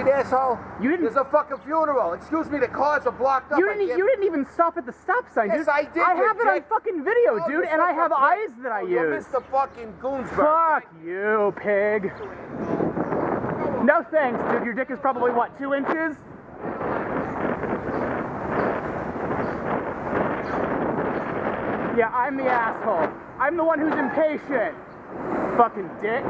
street, asshole? You didn't. There's a fucking funeral. Excuse me, the cars are blocked up. You didn't even stop at the stop sign, dude. Yes, I did. I have it on fucking video, Oh, dude, Mr. and I have fucking- eyes that I You're use. Mr. fucking Goonsberg. Fuck you, pig. No thanks, dude. Your dick is probably, what, 2 inches? Yeah, I'm the asshole. I'm the one who's impatient. Fucking dick.